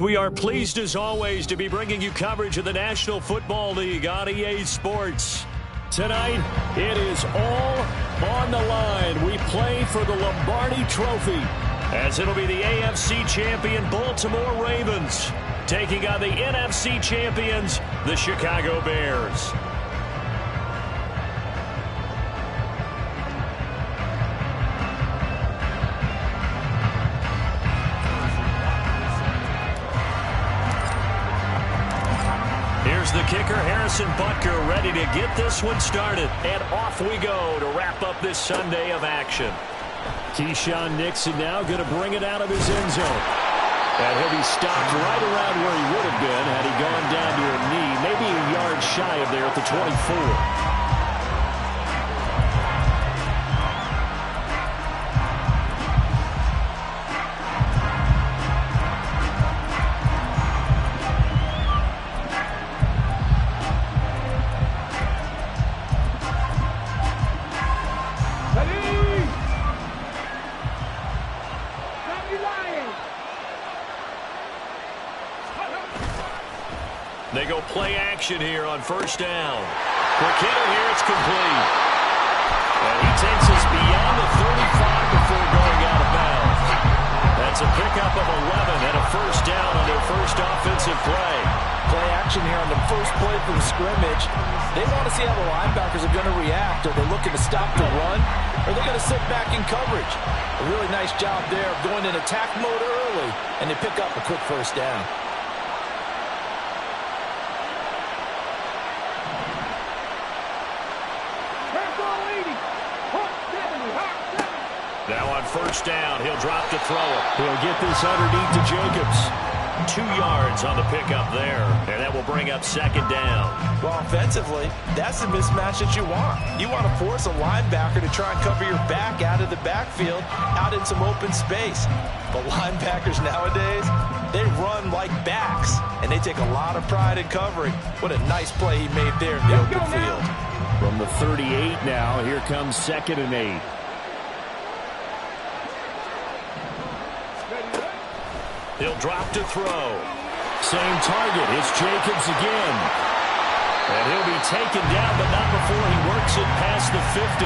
We are pleased as always to be bringing you coverage of the National Football League on EA Sports. Tonight, it is all on the line. We play for the Lombardi Trophy, as it'll be the AFC champion Baltimore Ravens taking on the NFC champions, the Chicago Bears. Here's the kicker, Harrison Butker, ready to get this one started. And off we go to wrap up this Sunday of action. Keyshawn Nixon now going to bring it out of his end zone. And he'll be stopped right around where he would have been had he gone down to a knee, maybe a yard shy of there at the 24. They go play action here on first down. Quick hitter here, it's complete. And he takes us beyond the 35 before going out of bounds. That's a pickup of 11 and a first down on their first offensive play. Play action here on the first play from scrimmage. They want to see how the linebackers are going to react. Are they looking to stop the run? Or are they going to sit back in coverage? A really nice job there of going in attack mode early, and they pick up a quick first down. Now on first down, he'll drop to throw it. He'll get this underneath to Jacobs. 2 yards on the pickup there, and that will bring up second down. Well, offensively, that's the mismatch that you want. You want to force a linebacker to try and cover your back out of the backfield, out in some open space. But linebackers nowadays, they run like backs, and they take a lot of pride in covering. What a nice play he made there in the open field. From the 38 now, here comes 2nd and 8. He'll drop to throw. Same target. It's Jacobs again. And he'll be taken down, but not before he works it past the 50.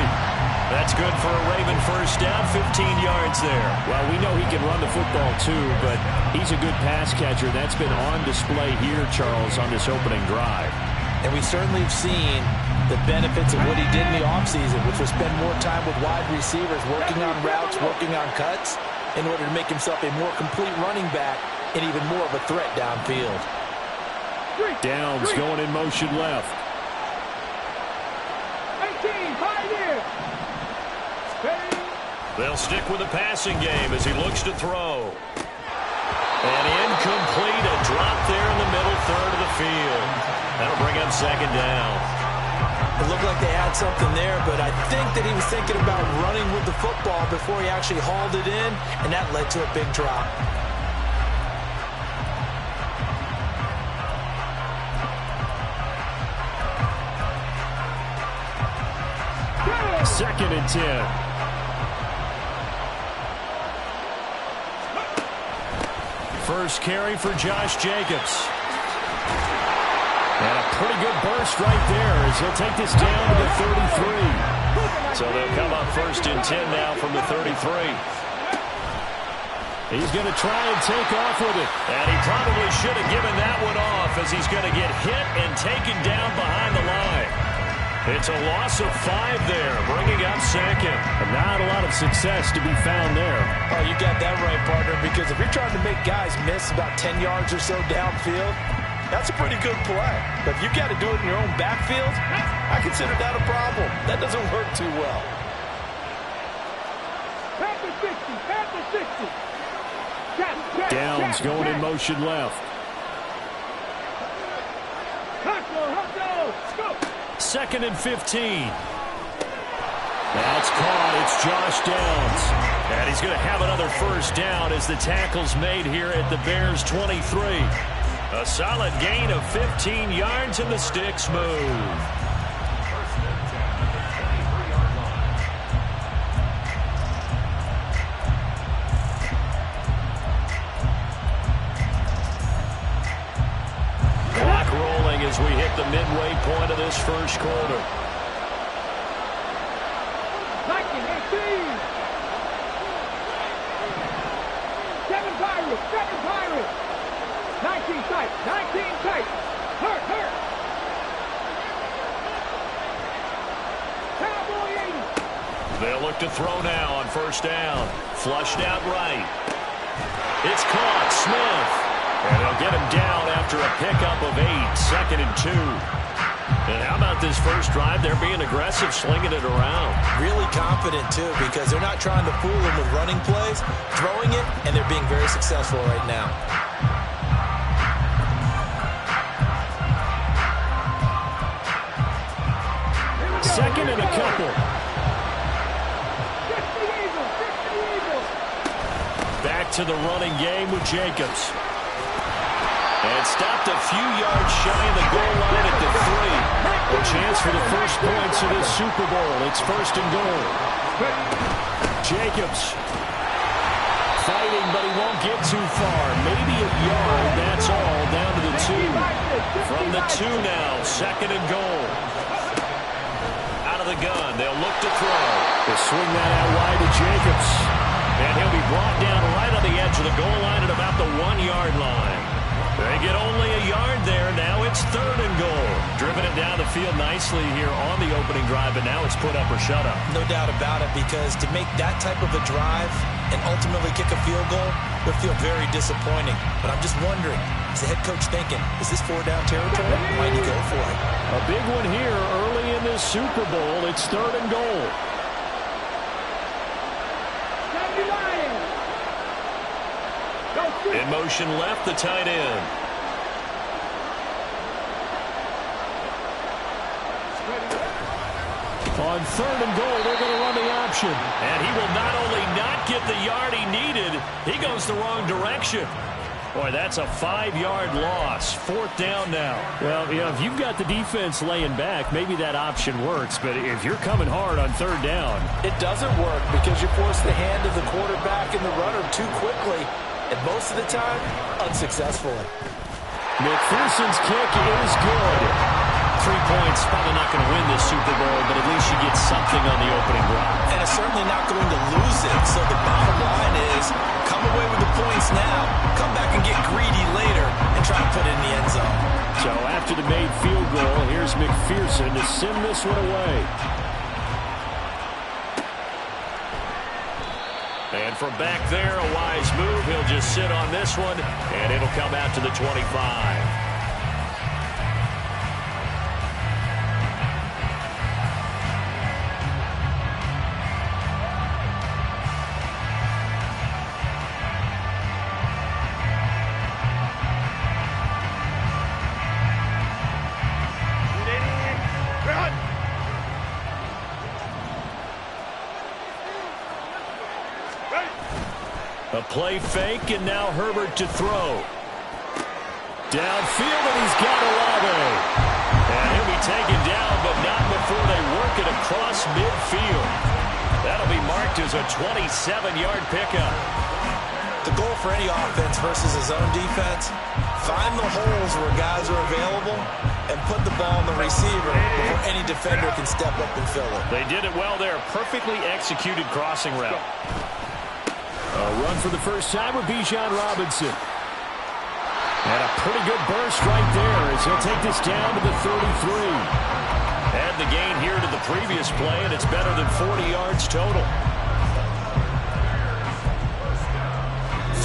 That's good for a Raven first down, 15 yards there. Well, we know he can run the football too, but he's a good pass catcher. That's been on display here, Charles, on this opening drive. And we certainly have seen the benefits of what he did in the offseason, which was spend more time with wide receivers, working on routes, working on cuts, in order to make himself a more complete running back and even more of a threat downfield. Downs going in motion left. 18, pioneer. They'll stick with the passing game as he looks to throw. And incomplete, a drop there in the middle third of the field. That'll bring up second down. It looked like they had something there, but I think that he was thinking about running with the football before he actually hauled it in, and that led to a big drop. Second and 10. First carry for Josh Jacobs. And a pretty good burst right there as he'll take this down to the 33. So they'll come up first and 10 now from the 33. He's going to try and take off with it. And he probably should have given that one off as he's going to get hit and taken down behind the line. It's a loss of 5 there, bringing up second. Not a lot of success to be found there. Oh, you got that right, partner, because if you're trying to make guys miss about 10 yards or so downfield, that's a pretty good play. But if you got to do it in your own backfield, I consider that a problem. That doesn't work too well. Panther 60, Panther 60. Downs going in motion left. Go. 2nd and 15. That's caught. It's Josh Downs. And he's going to have another first down as the tackle's made here at the Bears 23. A solid gain of 15 yards and the sticks move. at the midway point of this first quarter. 19-18. 7 Pirates. 19 tight. Hurt. Cowboy 80. They'll look to throw now on first down. Flushed out right. It's caught. Smith. And they'll get him down after a pickup of 8. 2nd and 2. And how about this first drive? They're being aggressive, slinging it around. Really confident, too, because they're not trying to fool them with running plays, throwing it, and they're being very successful right now. Second and a couple. Back to the running game with Jacobs. And stopped a few yards shy of the goal line at the 3. A chance for the first points of this Super Bowl. It's 1st and goal. Jacobs fighting, but he won't get too far. Maybe a yard, that's all, down to the 2. From the 2 now, 2nd and goal. Out of the gun, they'll look to throw. They'll swing that out wide to Jacobs. And he'll be brought down right on the edge of the goal line at about the 1-yard line. They get only a yard there. Now it's 3rd and goal. Driven it down the field nicely here on the opening drive, but now it's put up or shut up. No doubt about it, because to make that type of a drive and ultimately kick a field goal would feel very disappointing. But I'm just wondering, is the head coach thinking, is this 4-down territory? Might he go for it? A big one here early in this Super Bowl. It's 3rd and goal. In motion left, the tight end. On 3rd and goal, they're going to run the option. And he will not only not get the yard he needed, he goes the wrong direction. Boy, that's a 5-yard loss. 4th down now. Well, you know, if you've got the defense laying back, maybe that option works. But if you're coming hard on 3rd down, it doesn't work because you force the hand of the quarterback and the runner too quickly. And most of the time, unsuccessfully. McPherson's kick is good. 3 points, probably not going to win this Super Bowl, but at least you get something on the opening drive. And it's certainly not going to lose it. So the bottom line is, come away with the points now, come back and get greedy later, and try to put it in the end zone. So after the made field goal, here's McPherson to send this one away. And from back there, a wise move. He'll just sit on this one, and it'll come out to the 25. A play fake, and now Herbert to throw. Downfield, and he's got Olave. And he'll be taken down, but not before they work it across midfield. That'll be marked as a 27-yard pickup. The goal for any offense versus his own defense, find the holes where guys are available and put the ball on the receiver before any defender can step up and fill it. They did it well there. Perfectly executed crossing route. A run for the first time with Bijan Robinson. And a pretty good burst right there as he'll take this down to the 33. Add the gain here to the previous play, and it's better than 40 yards total.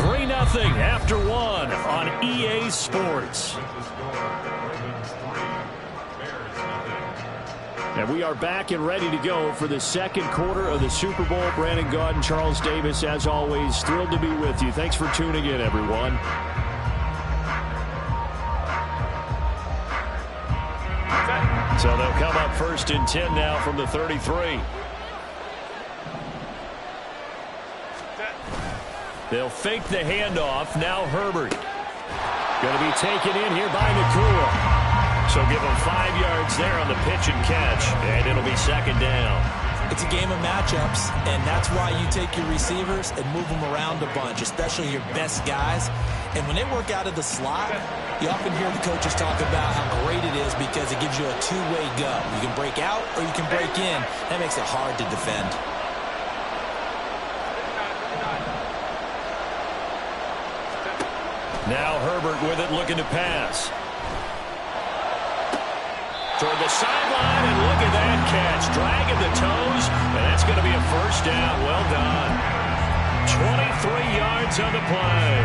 3-0 after 1 on EA Sports. And we are back and ready to go for the second quarter of the Super Bowl. Brandon Gaudin and Charles Davis, as always, thrilled to be with you. Thanks for tuning in, everyone. So they'll come up 1st and 10 now from the 33. They'll fake the handoff. Now Herbert. Going to be taken in here by Nakua. So give him 5 yards there on the pitch and catch, and it'll be 2nd down. It's a game of matchups, and that's why you take your receivers and move them around a bunch, especially your best guys. And when they work out of the slot, you often hear the coaches talk about how great it is because it gives you a two-way go. You can break out or you can break in. That makes it hard to defend. Now Herbert with it, looking to pass. Toward the sideline, and look at that catch. Dragging the toes, and that's going to be a first down. Well done. 23 yards on the play.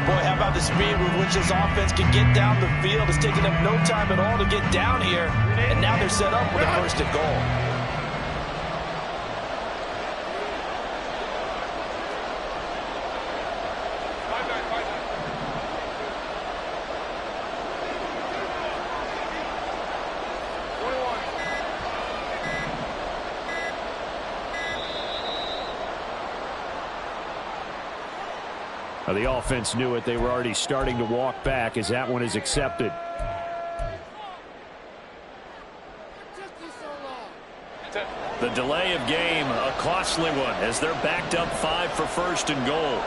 Boy, how about the speed with which this offense can get down the field? It's taken them no time at all to get down here, and now they're set up with a first and goal. The offense knew it. They were already starting to walk back as that one is accepted. The delay of game, a costly one, as they're backed up 5 for first and goal.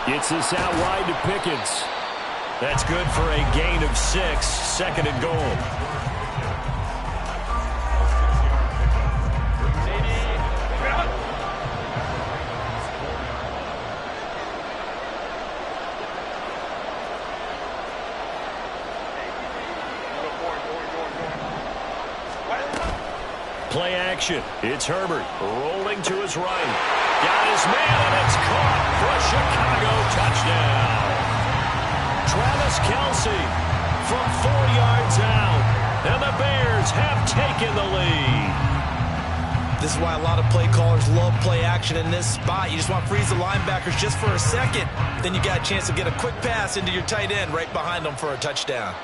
Gets this out wide to Pickens. That's good for a gain of 6, second and goal. Play action. It's Herbert rolling to his right. Got his man, and it's caught for a Chicago touchdown. Travis Kelce from 4 yards out, and the Bears have taken the lead. This is why a lot of play callers love play action in this spot. You just want to freeze the linebackers just for a second. Then you got a chance to get a quick pass into your tight end right behind them for a touchdown.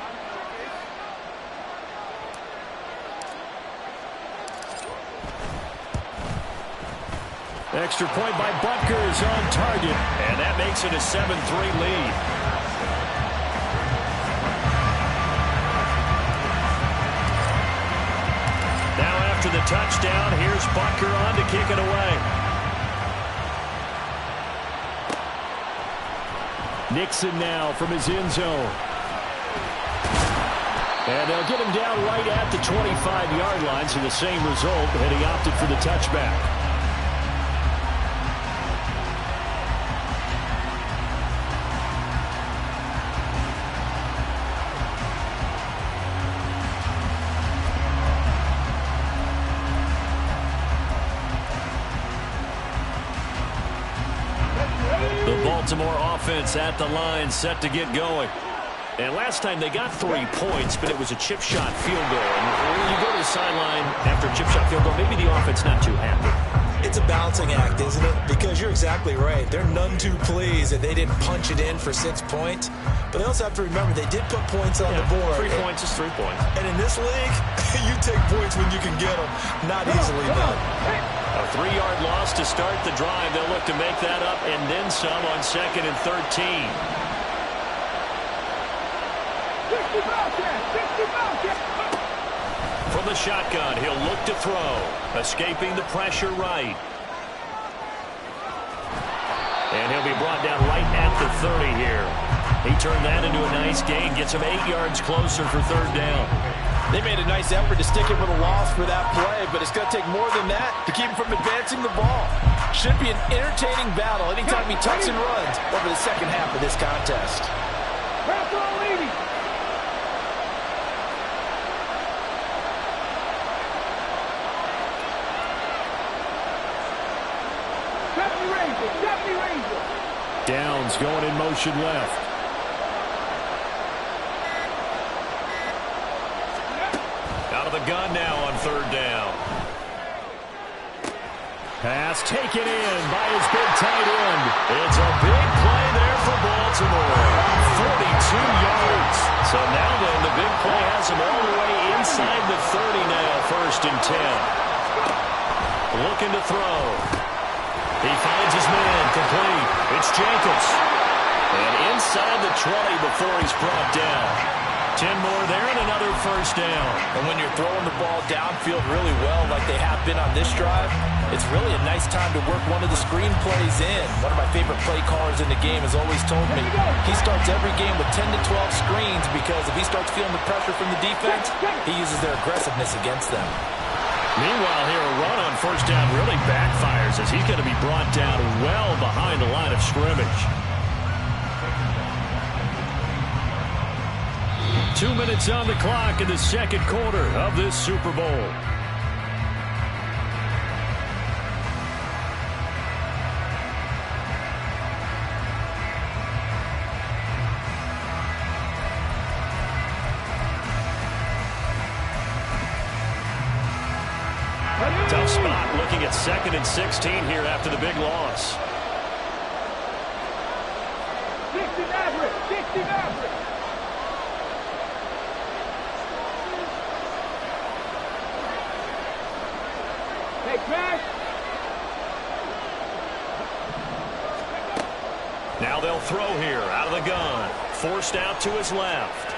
Extra point by Butker is on target, and that makes it a 7-3 lead. Now after the touchdown, here's Butker on to kick it away. Nixon now from his end zone. And they'll get him down right at the 25-yard line, so the same result, and he opted for the touchback. Baltimore offense at the line, set to get going. And last time they got 3 points, but it was a chip shot field goal. And when you go to the sideline after a chip shot field goal, maybe the offense not too happy. It's a balancing act, isn't it? Because you're exactly right. They're none too pleased that they didn't punch it in for 6 points. But they also have to remember they did put points on the board. 3 points is 3 points. And in this league, you take points when you can get them. Not easily done. A 3-yard loss to start the drive. They'll look to make that up and then some on 2nd and 13. From the shotgun, he'll look to throw. Escaping the pressure right. And he'll be brought down right at the 30 here. He turned that into a nice gain. Gets him 8 yards closer for 3rd down. They made a nice effort to stick him with a loss for that play, but it's going to take more than that to keep him from advancing the ball. Should be an entertaining battle anytime he tucks and runs over the second half of this contest. Downs going in motion left. Out of the gun now on 3rd down. Pass taken in by his big tight end. It's a big play there for Baltimore. 42 yards. So now then, the big play has him all the way inside the 30 now, 1st and 10. Looking to throw. He finds his man complete. It's Jacobs. And inside the 20 before he's brought down. 10 more there and another first down. And when you're throwing the ball downfield really well like they have been on this drive, it's really a nice time to work one of the screen plays in. One of my favorite play callers in the game has always told me he starts every game with 10 to 12 screens because if he starts feeling the pressure from the defense, he uses their aggressiveness against them. Meanwhile, here a run on first down really backfires as he's going to be brought down well behind the line of scrimmage. 2 minutes on the clock in the second quarter of this Super Bowl. Tough spot looking at 2nd and 16 here after the big loss. 60 Maverick, 60 Maverick. Hey, Crash. Now they'll throw here out of the gun. Forced out to his left.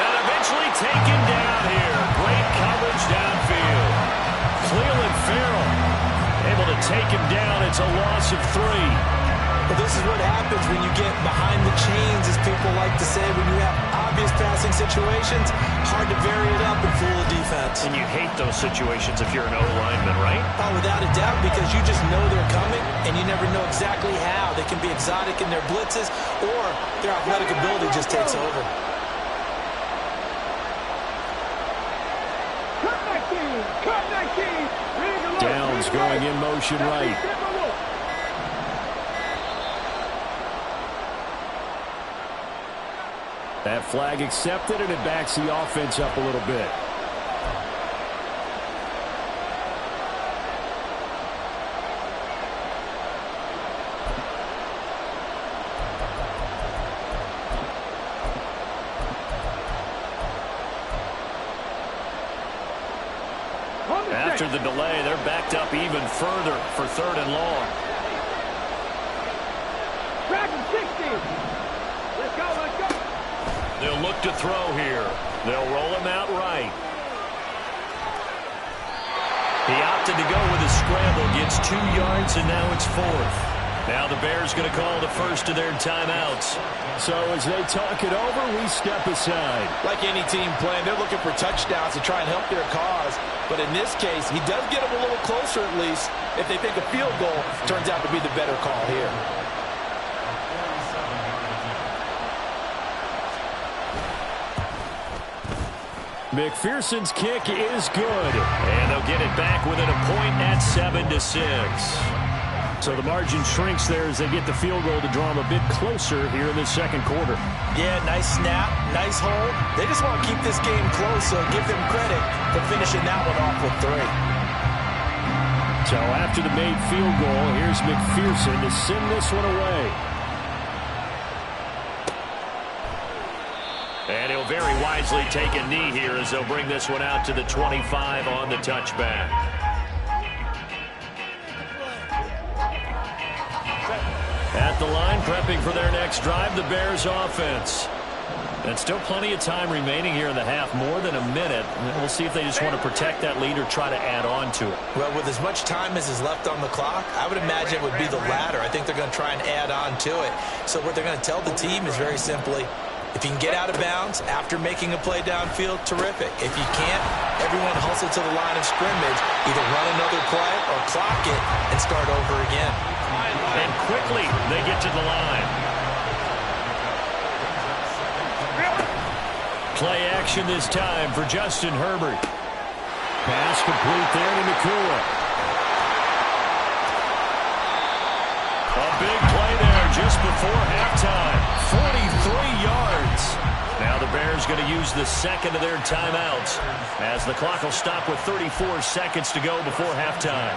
And eventually taken down here. Great coverage downfield. Clelin Ferrell able to take him down. It's a loss of 3. Well, this is what happens when you get behind the chains, as people like to say. When you have obvious passing situations, hard to vary it up and fool the defense. And you hate those situations if you're an O-lineman, right? Oh, without a doubt, because you just know they're coming, and you never know exactly how. They can be exotic in their blitzes, or their athletic ability just takes over. Cut 19, cut 19. Downs going in motion right. That flag accepted, and it backs the offense up a little bit. After the delay, they're backed up even further for 3rd and long. Dragon 60. Let's go, let's go. They'll look to throw here. They'll roll him out right. He opted to go with a scramble, gets 2 yards, and now it's 4th. Now the Bears going to call the first of their timeouts. So as they talk it over, we step aside. Like any team playing, they're looking for touchdowns to try and help their cause. But in this case, he does get them a little closer at least. If they think a field goal turns out to be the better call here. McPherson's kick is good. And they'll get it back within a point at 7-6. So the margin shrinks there as they get the field goal to draw them a bit closer here in the second quarter. Yeah, nice snap, nice hold. They just want to keep this game close, so give them credit for finishing that one off with 3. So after the made field goal, here's McPherson to send this one away. And he'll very wisely take a knee here as they'll bring this one out to the 25 on the touchback. At the line, prepping for their next drive, the Bears offense. And still plenty of time remaining here in the half, more than a minute. We'll see if they just want to protect that lead or try to add on to it. Well, with as much time as is left on the clock, I would imagine it would be the latter. I think they're going to try and add on to it. So what they're going to tell the team is very simply, if you can get out of bounds after making a play downfield, terrific. If you can't, everyone hustle to the line of scrimmage, either run another play or clock it and start over again. And quickly they get to the line. Play action this time for Justin Herbert. Pass complete there to Nakua. A big play there just before halftime. 43 yards. Now the Bears going to use the second of their timeouts as the clock will stop with 34 seconds to go before halftime.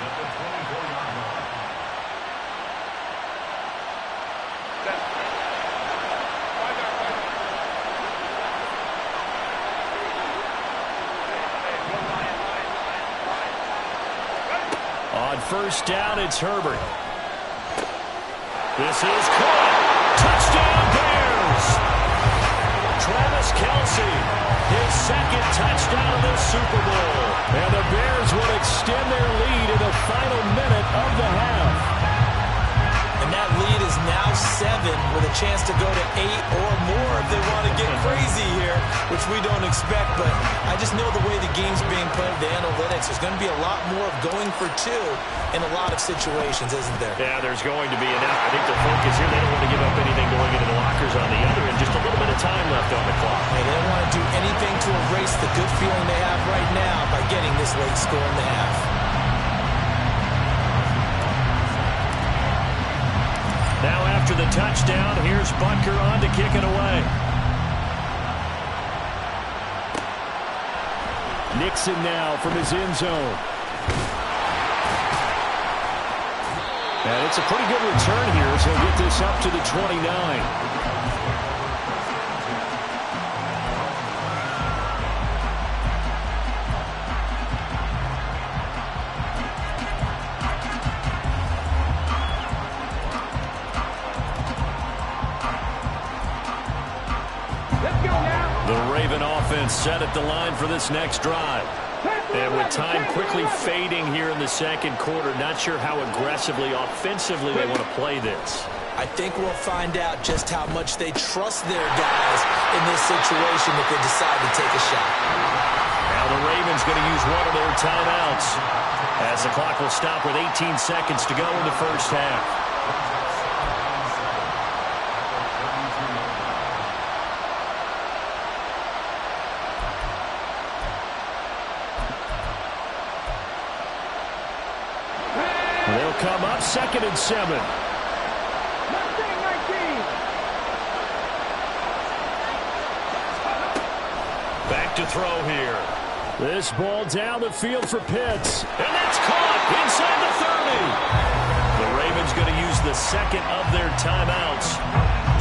On first down, it's Herbert. This is caught. Touchdown, Bears. Travis Kelce, his second touchdown of the Super Bowl. And the Bears will extend their lead in the final minute of the half. And that lead is now 7 with a chance to go to 8 or more if they want to get crazy here, which we don't expect. But I just know the way the game's being played, the analytics, there's going to be a lot more of going for 2 in a lot of situations, isn't there? Yeah, there's going to be. And I think the focus here, they don't want to give up anything going into the lockers on the other end. Just a little bit of time left on the clock. Hey, they don't want to do anything to erase the good feeling they have right now by getting this late score in the half. Now after the touchdown, here's Butker on to kick it away. Nixon now from his end zone. And it's a pretty good return here, so he'll get this up to the 29. Set at the line for this next drive. And with time quickly fading here in the second quarter, not sure how aggressively, offensively they want to play this. I think we'll find out just how much they trust their guys in this situation if they decide to take a shot. Now the Ravens going to use one of their timeouts as the clock will stop with 18 seconds to go in the first half. They'll come up 2nd and 7. Back to throw here. This ball down the field for Pitts. And that's caught inside the 30. The Ravens going to use the second of their timeouts.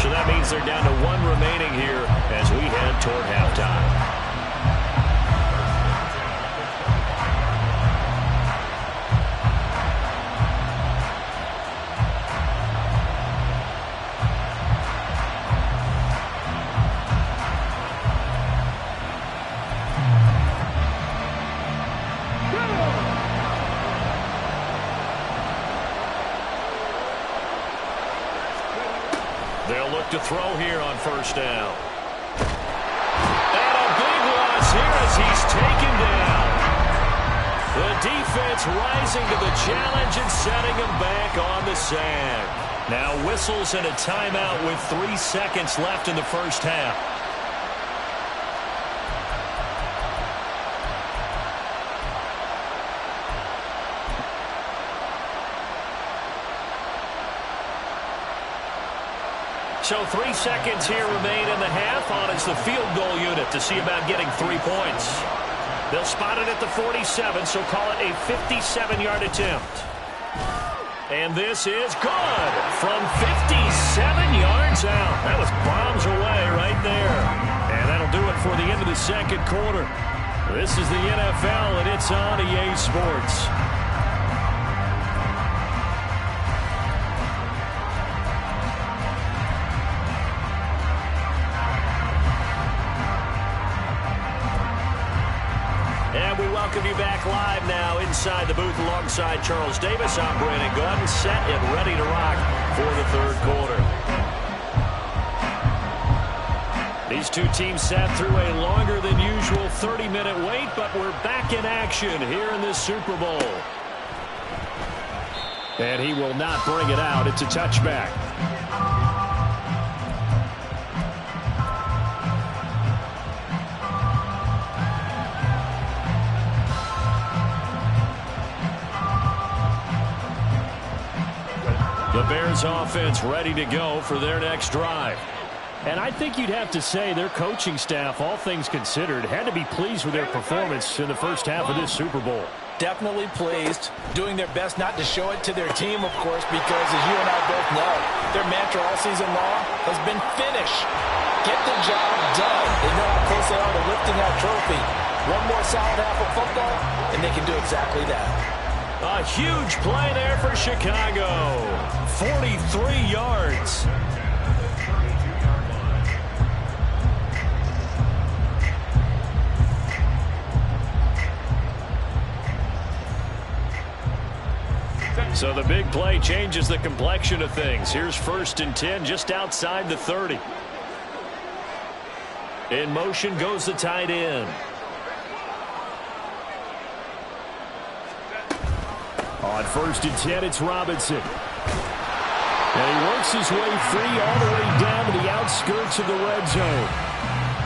So that means they're down to 1 remaining here as we head toward halftime. They'll look to throw here on first down. And a big loss here as he's taken down. The defense rising to the challenge and setting him back on the sand. Now whistles and a timeout with 3 seconds left in the first half. So 3 seconds here remain in the half on it's the field goal unit to see about getting 3 points. They'll spot it at the 47, so call it a 57-yard attempt. And this is good from 57 yards out. That was bombs away right there. And that'll do it for the end of the second quarter. This is the NFL, and it's on EA Sports. Welcome you back live now inside the booth alongside Charles Davis. I'm Brandon Gaudin, set and ready to rock for the third quarter. These two teams sat through a longer than usual 30-minute wait, but we're back in action here in this Super Bowl. And he will not bring it out. It's a touchback. The Bears offense ready to go for their next drive. And I think you'd have to say their coaching staff, all things considered, had to be pleased with their performance in the first half of this Super Bowl. Definitely pleased, doing their best not to show it to their team, of course, because as you and I both know, their mantra all season long has been finish. Get the job done. They know how close they are to lifting that trophy. One more solid half of football, and they can do exactly that. A huge play there for Chicago. 43 yards. So the big play changes the complexion of things. Here's 1st and 10 just outside the 30. In motion goes the tight end. On 1st and 10, it's Robinson. And he works his way free all the way down to the outskirts of the red zone.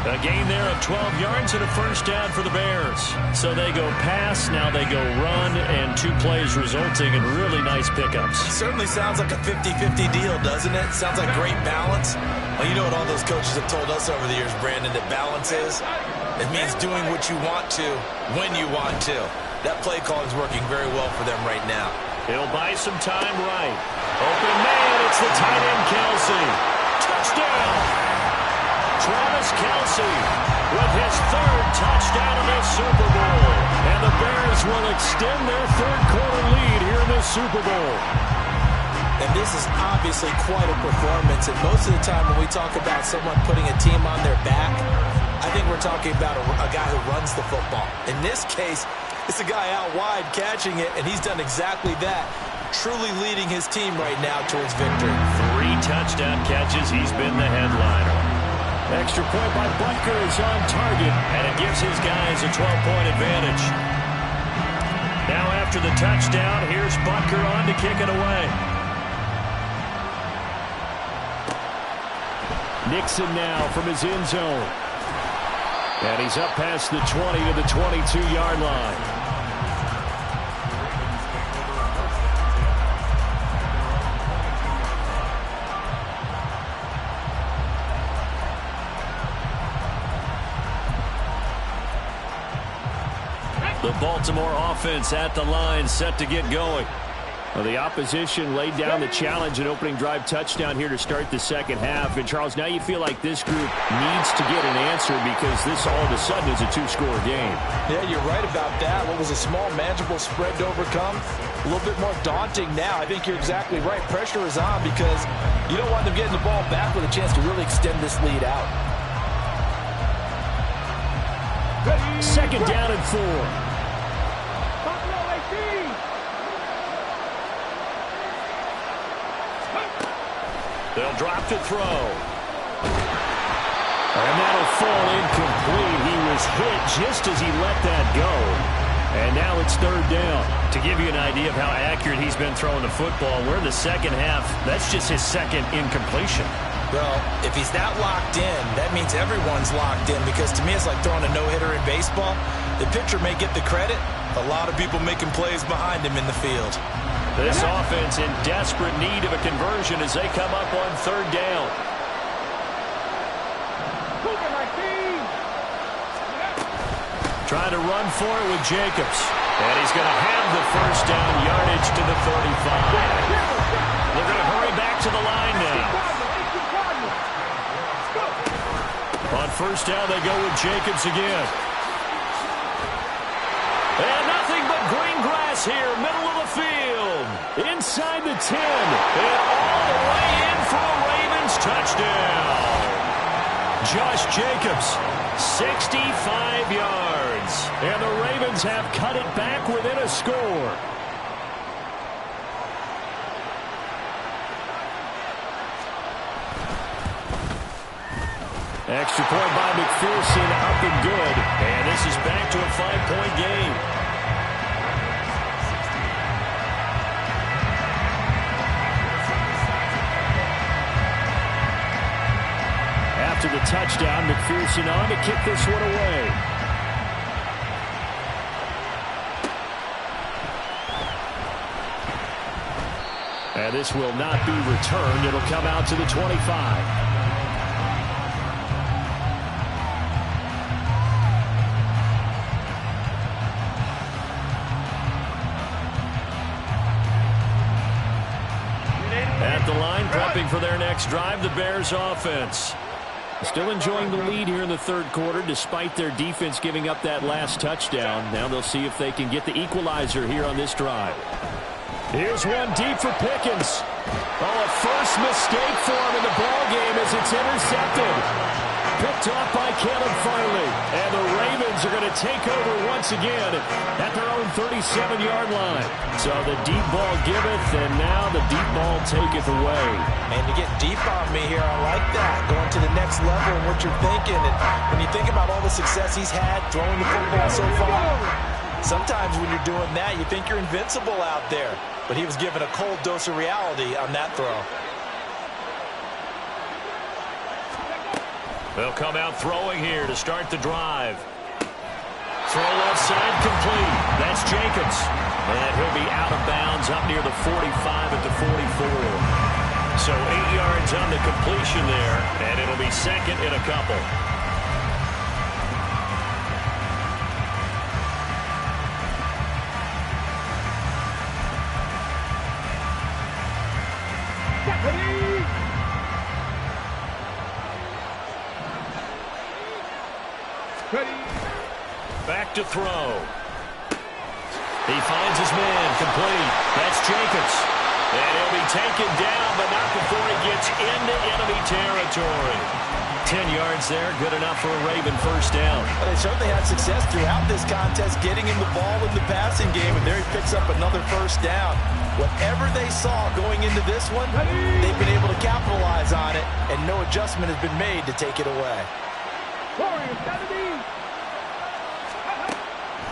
A gain there of 12 yards and a 1st down for the Bears. So they go pass, now they go run, and 2 plays resulting in really nice pickups. Certainly sounds like a 50-50 deal, doesn't it? Sounds like great balance. Well, you know what all those coaches have told us over the years, Brandon, that balance is? It means doing what you want to, when you want to. That play calling is working very well for them right now. He'll buy some time right. Open man, it's the tight end Kelce. Touchdown! Travis Kelce with his 3rd touchdown of this Super Bowl. And the Bears will extend their 3rd quarter lead here in this Super Bowl. And this is obviously quite a performance. And most of the time when we talk about someone putting a team on their back, I think we're talking about a guy who runs the football. In this case, it's a guy out wide catching it, and he's done exactly that, truly leading his team right now towards victory. 3 touchdown catches. He's been the headliner. Extra point by Butker is on target, and it gives his guys a 12-point advantage. Now after the touchdown, here's Butker on to kick it away. Nixon now from his end zone. And he's up past the 20 to the 22-yard line. The Baltimore offense at the line, set to get going. Well, the opposition laid down the challenge and opening drive touchdown here to start the second half. And, Charles, now you feel like this group needs to get an answer because this all of a sudden is a 2-score game. Yeah, you're right about that. What was a small, manageable spread to overcome, a little bit more daunting now. I think you're exactly right. Pressure is on because you don't want them getting the ball back with a chance to really extend this lead out. 2nd down and 4. They'll drop to throw. And that'll fall incomplete. He was hit just as he let that go. And now it's 3rd down. To give you an idea of how accurate he's been throwing the football, we're in the second half. That's just his 2nd incompletion. Well, if he's that locked in, that means everyone's locked in because to me it's like throwing a no-hitter in baseball. The pitcher may get the credit. A lot of people making plays behind him in the field. This offense in desperate need of a conversion as they come up on 3rd down. Trying to run for it with Jacobs. And he's going to have the 1st down yardage to the 35. They're going to hurry back to the line now. On 1st down, they go with Jacobs again. And nothing but green grass here, middle of the field. Inside the 10. And all the way in for a Ravens touchdown. Josh Jacobs, 65 yards. And the Ravens have cut it back within a score. Extra point by McPherson, up and good. And this is back to a 5-point game. After the touchdown, McPherson on to kick this one away. And this will not be returned. It'll come out to the 25. At the line, prepping for their next drive, the Bears offense. Still enjoying the lead here in the third quarter despite their defense giving up that last touchdown. Now they'll see if they can get the equalizer here on this drive. Here's one deep for Pickens. Oh, a first mistake for him in the ball game as it's intercepted. Picked off by Caleb Farley. And the Ravens are going to take over once again at their own 37-yard line. So the deep ball giveth, and now the deep ball taketh away. And to get deep on me here, I like that. Going to the next level and what you're thinking. And when you think about all the success he's had throwing the football so far, sometimes when you're doing that, you think you're invincible out there. But he was given a cold dose of reality on that throw. They'll come out throwing here to start the drive. Throw left side complete. That's Jacobs. And he'll be out of bounds up near the 45 at the 44. So 8 yards on the completion there, and it'll be second and a couple. Back to throw. He finds his man complete. That's Jacobs. And he'll be taken down, but not before he gets into enemy territory. 10 yards there, good enough for a Raven first down. Well, they certainly had success throughout this contest getting him the ball in the passing game, and there he picks up another first down. Whatever they saw going into this one, they've been able to capitalize on it, and no adjustment has been made to take it away.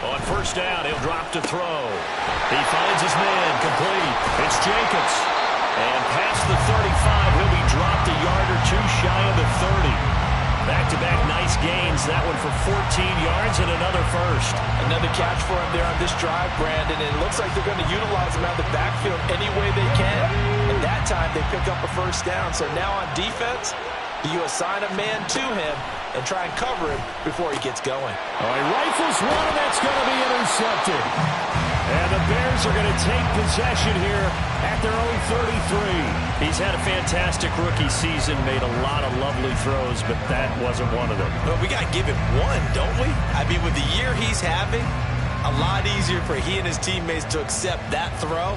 On first down, he'll drop to throw. He finds his man complete. It's Jacobs. And past the 35, he'll be dropped a yard or two shy of the 30. Back-to-back nice gains. That one for 14 yards and another first. Another catch for him there on this drive, Brandon. And it looks like they're going to utilize him out of the backfield any way they can. And that time, they pick up a first down. So now on defense, do you assign a man to him and try and cover him before he gets going? Oh, he rifles one, and that's going to be intercepted. And the Bears are going to take possession here at their own 33. He's had a fantastic rookie season, made a lot of lovely throws, but that wasn't one of them. Well, we got to give him one, don't we? I mean, with the year he's having, a lot easier for he and his teammates to accept that throw,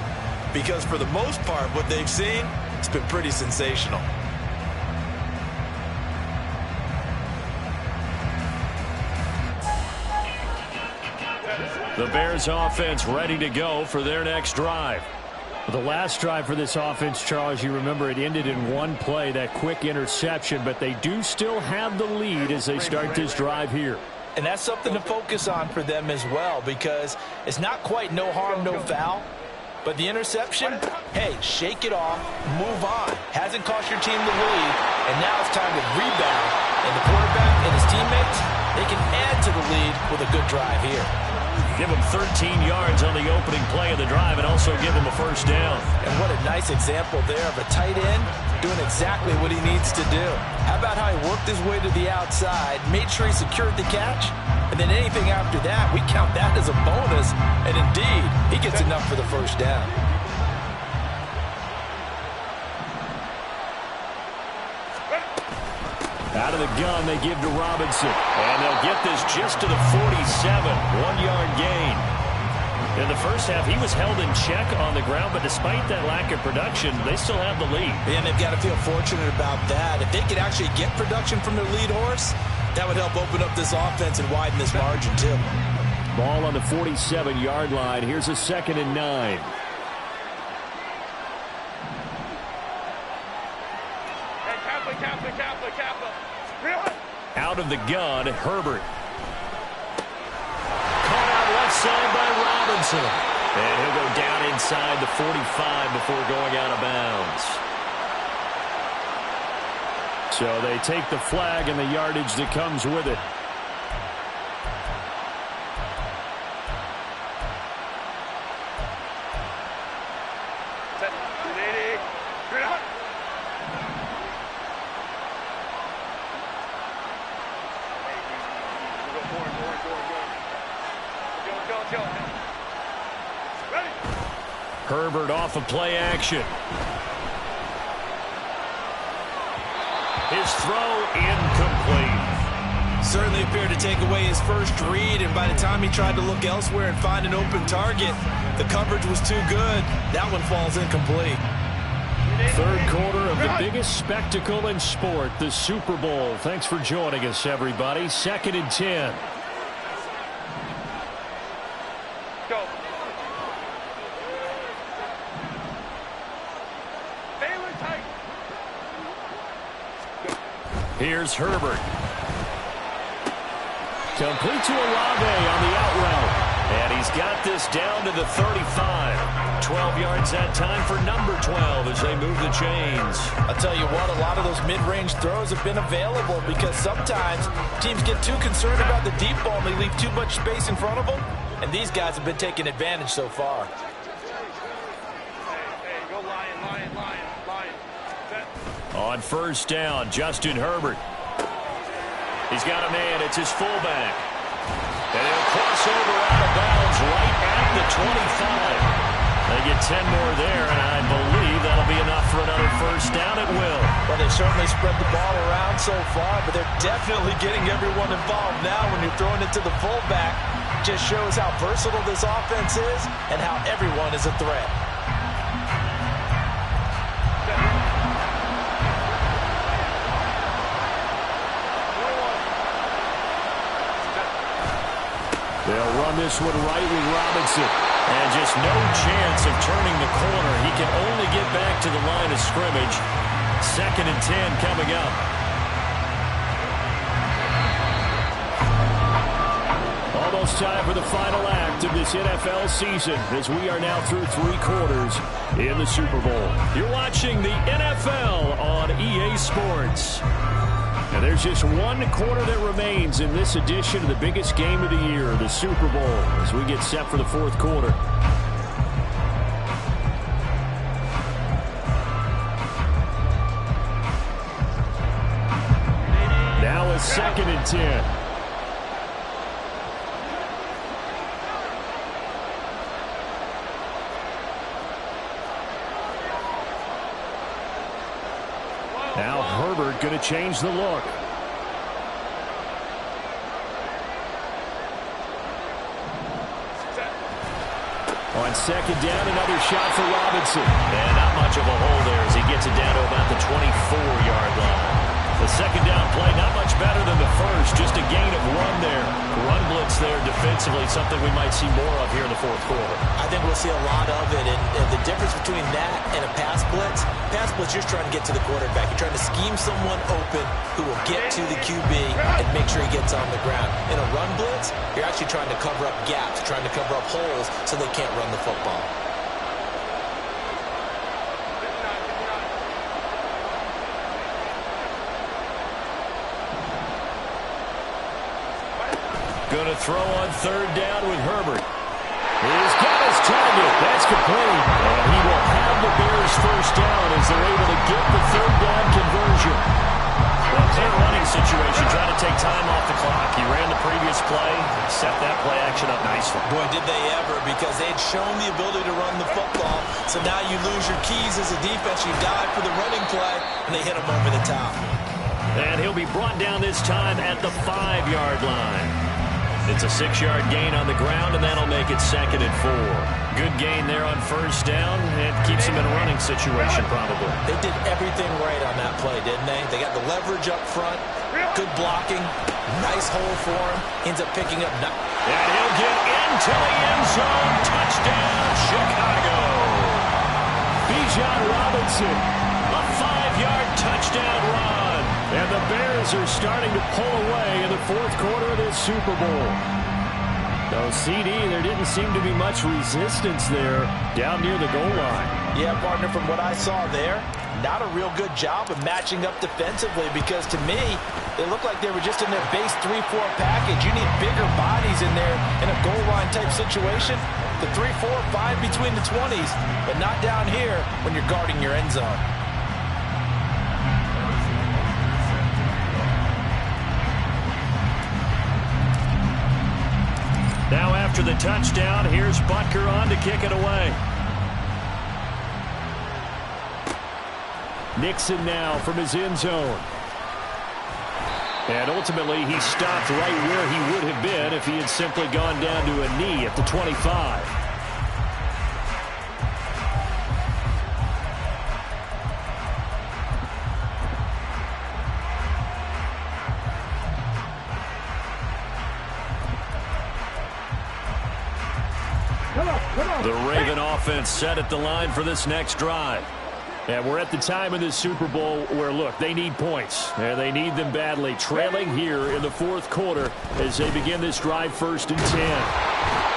because for the most part, what they've seen, it's been pretty sensational. The Bears offense ready to go for their next drive. The last drive for this offense, Charles, you remember it ended in one play, that quick interception, but they do still have the lead as they start this drive here. And that's something to focus on for them as well, because it's not quite no harm, no foul. But the interception, hey, shake it off, move on. Hasn't cost your team the lead, and now it's time to rebound. And the quarterback and his teammates, they can add to the lead with a good drive here. Give him 13 yards on the opening play of the drive and also give him a first down. And what a nice example there of a tight end doing exactly what he needs to do. How about how he worked his way to the outside, made sure he secured the catch, and then anything after that, we count that as a bonus. And indeed, he gets enough for the first down. Out of the gun, they give to Robinson. And they'll get this just to the 47, 1-yard gain. In the first half, he was held in check on the ground, but despite that lack of production, they still have the lead. And they've got to feel fortunate about that. If they could actually get production from their lead horse, that would help open up this offense and widen this margin, too. Ball on the 47-yard line. Here's a 2nd and 9. Out of the gun, Herbert. Caught out left side by Robinson. And he'll go down inside the 45 before going out of bounds. So they take the flag and the yardage that comes with it. Herbert off of play action. His throw incomplete. Certainly appeared to take away his first read, and by the time he tried to look elsewhere and find an open target, the coverage was too good. That one falls incomplete. Third quarter of the biggest spectacle in sport, the Super Bowl. Thanks for joining us, everybody. 2nd and 10. Go. Here's Herbert. Complete to Olave on the out route. And he's got this down to the 35. 12 yards that time for number 12 as they move the chains. I'll tell you what, a lot of those mid-range throws have been available because sometimes teams get too concerned about the deep ball and they leave too much space in front of them. And these guys have been taking advantage so far. Hey, go Lion, Lion, Lion, Lion. Set. On first down, Justin Herbert. He's got a man. It's his fullback. And he'll cross over out of bounds right at the 25. They get 10 more there, and I believe that'll be enough for another first down. It will. Well, they've certainly spread the ball around so far, but they're definitely getting everyone involved now when you're throwing it to the fullback. Just shows how versatile this offense is and how everyone is a threat. They'll run this one right with Robinson. And just no chance of turning the corner. He can only get back to the line of scrimmage. 2nd and 10 coming up. Almost time for the final act of this NFL season as we are now through 3 quarters in the Super Bowl. You're watching the NFL on EA Sports. And there's just 1 quarter that remains in this edition of the biggest game of the year, the Super Bowl, as we get set for the 4th quarter. Now a 2nd and 10. Now Herbert going to change the look. On 2nd down, another shot for Robinson. And not much of a hole there as he gets it down to about the 24-yard line. The 2nd down play, not much better than the first. Just a gain of 1 there. Run blitz there defensively, something we might see more of here in the 4th quarter. I think we'll see a lot of it. And the difference between that and a pass blitz, you're trying to get to the quarterback. You're trying to scheme someone open who will get to the QB and make sure he gets on the ground. In a run blitz, you're actually trying to cover up gaps, trying to cover up holes so they can't run the football. Going to throw on 3rd down with Herbert. He's got his target. That's complete. And he will have the Bears first down as they're able to get the 3rd down conversion. Well, clear running situation, trying to take time off the clock. He ran the previous play, set that play action up nicely. Boy, did they ever, because they'd shown the ability to run the football. So now you lose your keys as a defense. You dive for the running play, and they hit him over the top. And he'll be brought down this time at the 5-yard line. It's a 6-yard gain on the ground, and that'll make it 2nd and 4. Good gain there on first down. It keeps him in a running situation, probably. They did everything right on that play, didn't they? They got the leverage up front, good blocking, nice hole for him. Ends up picking up. And he'll get into the end zone. Touchdown, Chicago. Bijan Robinson, a 5-yard touchdown run. And the Bears are starting to pull away in the 4th quarter of this Super Bowl. No, CD, there didn't seem to be much resistance there down near the goal line. Yeah, partner, from what I saw there, not a real good job of matching up defensively because to me, it looked like they were just in their base 3-4 package. You need bigger bodies in there in a goal line type situation. The 3-4, fine between the 20s, but not down here when you're guarding your end zone. Now after the touchdown, here's Butker on to kick it away. Nixon now from his end zone. And ultimately, he stopped right where he would have been if he had simply gone down to a knee at the 25. The Raven offense set at the line for this next drive. And we're at the time in this Super Bowl where, look, they need points. And they need them badly. Trailing here in the fourth quarter as they begin this drive 1st and 10.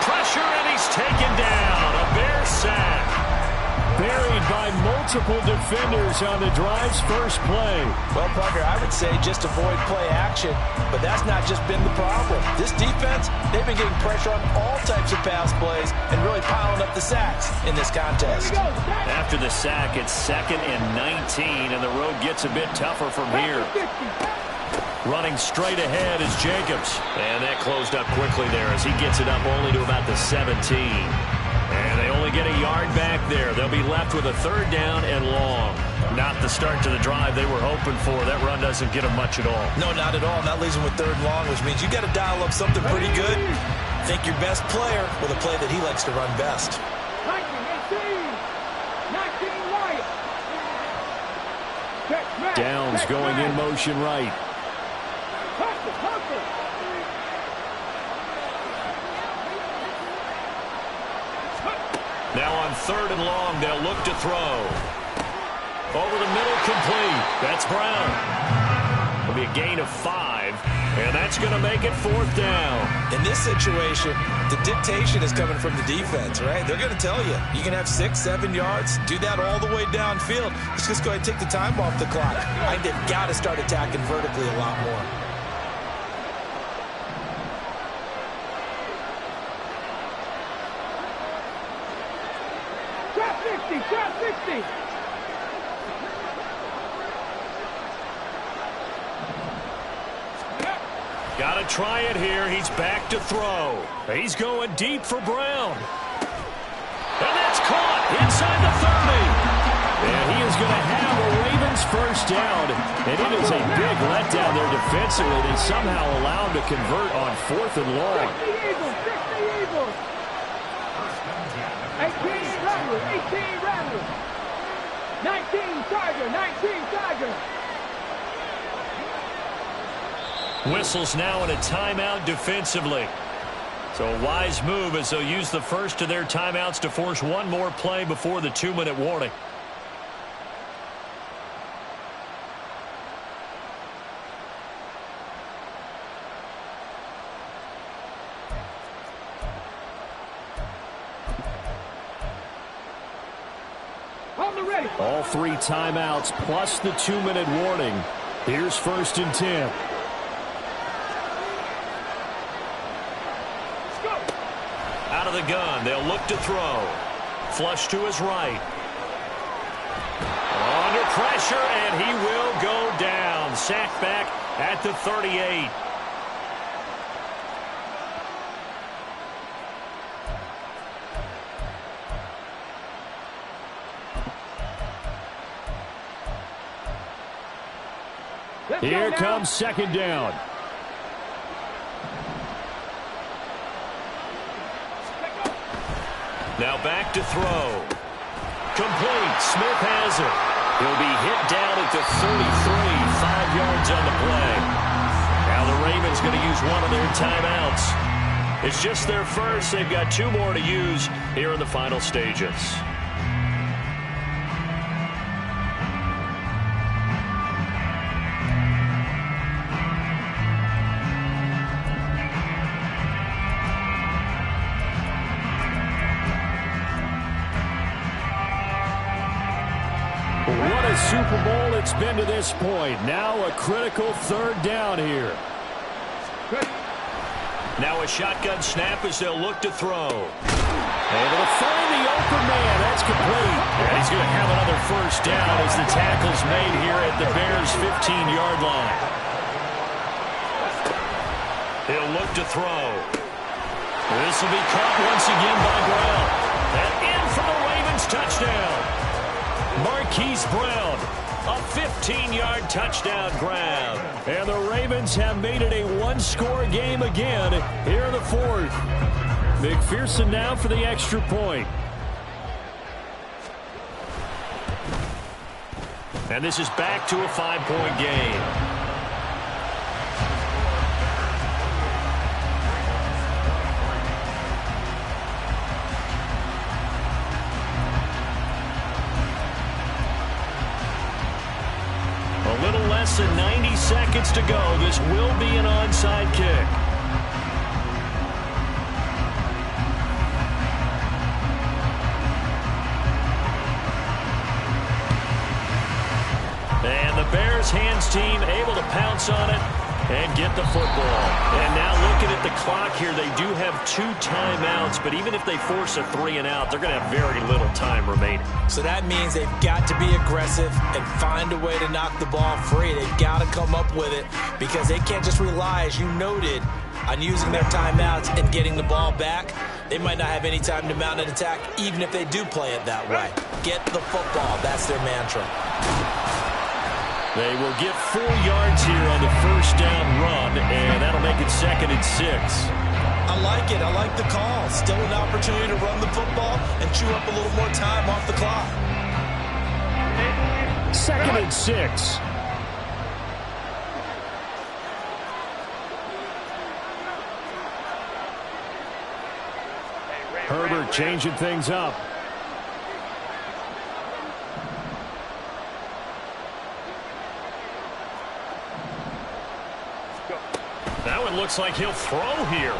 Pressure, and he's taken down. A Bear sack. Buried by multiple defenders on the drive's first play. Well, Parker, I would say just avoid play action, but that's not just been the problem. This defense, they've been getting pressure on all types of pass plays and really piling up the sacks in this contest. After the sack, it's 2nd and 19, and the road gets a bit tougher from here. Running straight ahead is Jacobs. And that closed up quickly there as he gets it up only to about the 17. And they only get a yard back there. They'll be left with a 3rd down and long. Not the start to the drive they were hoping for. That run doesn't get them much at all. No, not at all. That leaves them with 3rd and long, which means you got to dial up something pretty good. Think your best player with a play that he likes to run best. 19 right. Downs going in motion right. Now on 3rd and long, they'll look to throw. Over the middle, complete. That's Brown. It'll be a gain of 5, and that's going to make it 4th down. In this situation, the dictation is coming from the defense, right? They're going to tell you, you can have 6, 7 yards, do that all the way downfield. Let's just go ahead and take the time off the clock. I think they've got to start attacking vertically a lot more. Shot 60. Got to try it here. He's back to throw. He's going deep for Brown. And that's caught inside the 30. And he is going to have a Ravens 1st down. And it is a big letdown there defensively. They somehow allow him to convert on 4th and long. 18 Rattlers. 19 Tiger. Whistles now in a timeout defensively. So a wise move as they'll use the first of their timeouts to force one more play before the 2-minute warning. All 3 timeouts plus the 2-minute warning. Here's 1st and 10. Out of the gun, they'll look to throw. Flush to his right. Under pressure, and he will go down. Sacked back at the 38. Here comes 2nd down. Now back to throw. Complete. Smith has it. He'll be hit down at the 33. 5 yards on the play. Now the Ravens going to use one of their timeouts. It's just their first. They've got 2 more to use here in the final stages. What a Super Bowl it's been to this point. Now a critical 3rd down here. Now a shotgun snap as they'll look to throw. Able to find the open man. That's complete. And he's going to have another 1st down as the tackle's made here at the Bears' 15-yard line. He'll look to throw. This will be caught once again by Brown. And in for the Ravens touchdown. Marquise Brown A 15-yard touchdown grab. And the Ravens have made it a one-score game again here in the fourth. McPherson now for the extra point. And this is back to a 5-point game. A little less than 90 seconds to go. This will be an onside kick. And the Bears hands team able to pounce on it and get the football. And now looking at the clock here, they do have 2 timeouts, but even if they force a 3-and-out, they're going to have very little time remaining. So that means they've got to be aggressive and find a way to knock the ball free. They've got to come up with it because they can't just rely, as you noted, on using their timeouts and getting the ball back. They might not have any time to mount an attack, even if they do play it that way. Get the football. That's their mantra. They will get 4 yards here on the first down run, and that'll make it 2nd and 6. I like it. I like the call. Still an opportunity to run the football and chew up a little more time off the clock. 2nd and 6. Herbert changing things up. That one looks like he'll throw here.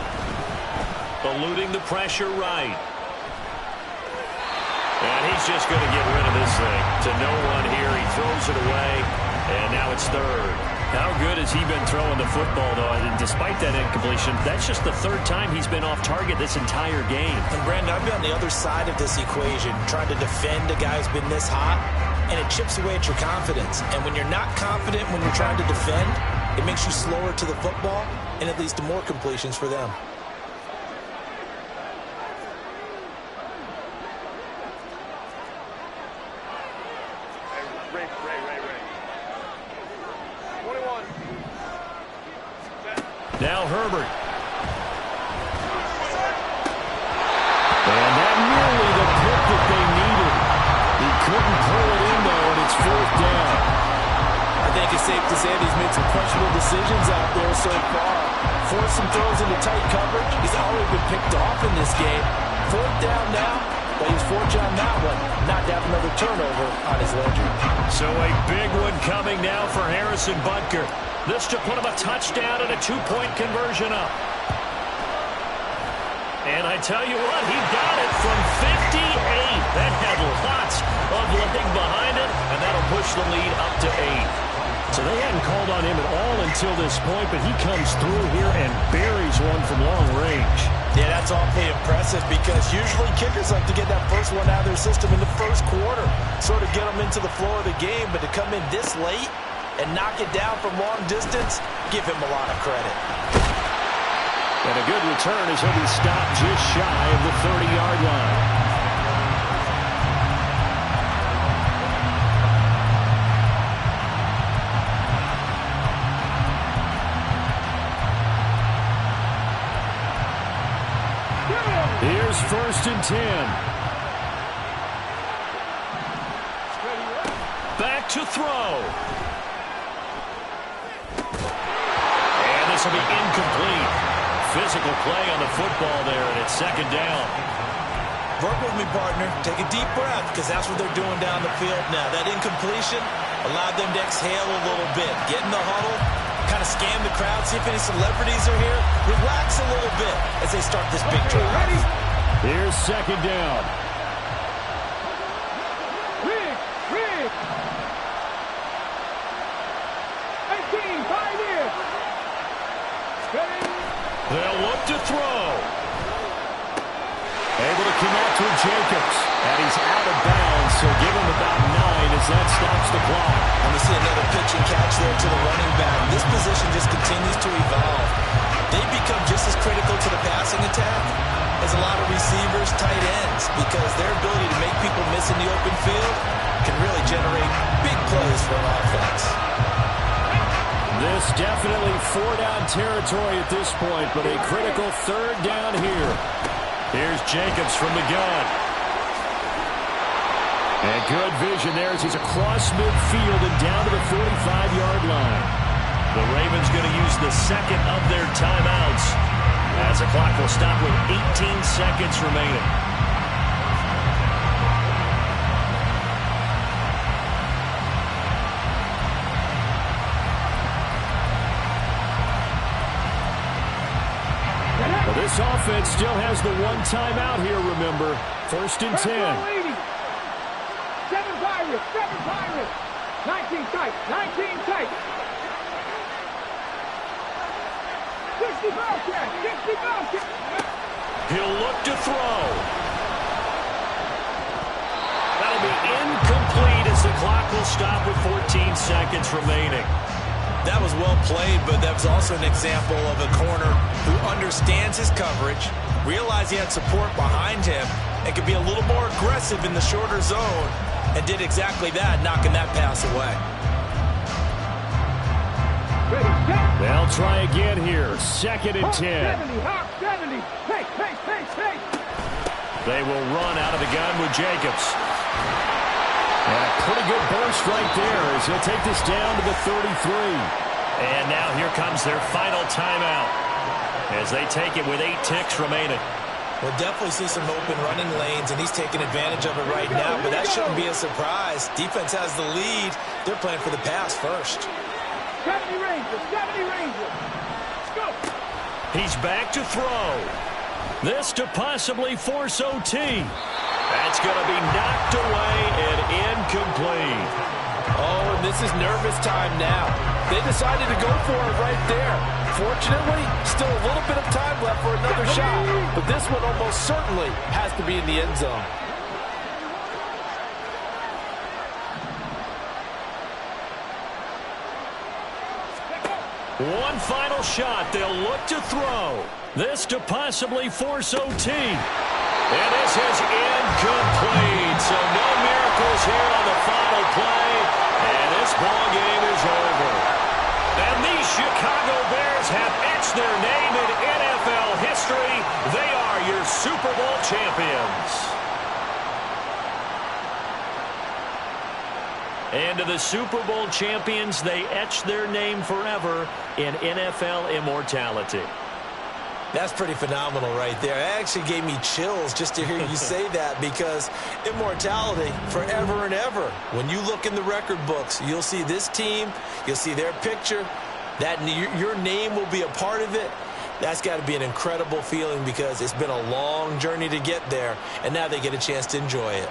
Eluding the pressure right. And he's just going to get rid of this thing. To no one here. He throws it away. And now it's 3rd. How good has he been throwing the football, though? And despite that incompletion, that's just the 3rd time he's been off target this entire game. And Brandon, I've been on the other side of this equation, trying to defend a guy who's been this hot, and it chips away at your confidence. And when you're not confident when you're trying to defend, it makes you slower to the football, and it leads to more completions for them. Ray. 21. Now Herbert. And that nearly the pick that they needed. He couldn't pull it in, though, and it's 4th down. I think it's safe to say that he's made some questionable decisions out there so far. Forced some throws into tight coverage. He's already been picked off in this game. 4th down now, but he's fortunate on that one not to have another turnover on his ledger. So a big one coming now for Harrison Butker. This to put him a touchdown and a 2-point conversion up. And I tell you what, he got it from 58. That had lots of leg behind it, and that'll push the lead up to 8. So they hadn't called on him at all until this point, but he comes through here and buries one from long range. Yeah, that's awfully impressive because usually kickers like to get that first one out of their system in the first quarter, sort of get them into the flow of the game, but to come in this late and knock it down from long distance, give him a lot of credit. And a good return as he'll be stopped just shy of the 30-yard line. Here's 1st and 10. Back to throw. And this will be incomplete. Physical play on the football there, and it's 2nd down. Work with me, partner. Take a deep breath because that's what they're doing down the field now. That incompletion allowed them to exhale a little bit. Get in the huddle, kind of scan the crowd, see if any celebrities are here. Relax a little bit as they start this big drive. Ready? Here's 2nd down. Rig. 18, 5 years. Ready? They'll look to throw. Able to connect with Jacobs. And he's out of bounds, so give him about 9 as that stops the clock. And we see another pitch and catch there to the running back. This position just continues to evolve. They become just as critical to the passing attack as a lot of receivers. receivers, tight ends, because their ability to make people miss in the open field can really generate big plays for an offense. This definitely four-down territory at this point, but a critical third down here. Here's Jacobs from the gun. And good vision there as he's across midfield and down to the 45-yard line. The Ravens going to use the second of their timeouts as the clock will stop with 18 seconds remaining. Well, this offense still has the one timeout here, remember. 1st and 10. 7 Pirates. 19 tight. 19 tight. 60 Bobcats. 60 Bobcats. He'll look to throw. That'll be incomplete as the clock will stop with 14 seconds remaining. That was well played, but that was also an example of a corner who understands his coverage, realized he had support behind him, and could be a little more aggressive in the shorter zone, and did exactly that, knocking that pass away. They'll try again here. 2nd and 10. 70, Hawk 70. Hey. They will run out of the gun with Jacobs. And a pretty good burst right there as he'll take this down to the 33. And now here comes their final timeout as they take it with 8 ticks remaining. We'll definitely see some open running lanes, and he's taking advantage of it right now, but that shouldn't be a surprise. Defense has the lead. They're playing for the pass first. 70 Rangers. 70 Rangers. Let's go. He's back to throw. This to possibly force OT. That's going to be knocked away and incomplete. Oh, and this is nervous time now. They decided to go for it right there. Fortunately, still a little bit of time left for another shot, but this one almost certainly has to be in the end zone. One final shot. They'll look to throw. This to possibly force OT. And this is incomplete. So no miracles here on the final play. And this ball game is over. And these Chicago Bears have etched their name in NFL history. They are your Super Bowl champions. And to the Super Bowl champions, they etched their name forever in NFL immortality. That's pretty phenomenal right there. It actually gave me chills just to hear you say that, because immortality forever and ever. When you look in the record books, you'll see this team, you'll see their picture, that your name will be a part of it. That's got to be an incredible feeling, because it's been a long journey to get there, and now they get a chance to enjoy it.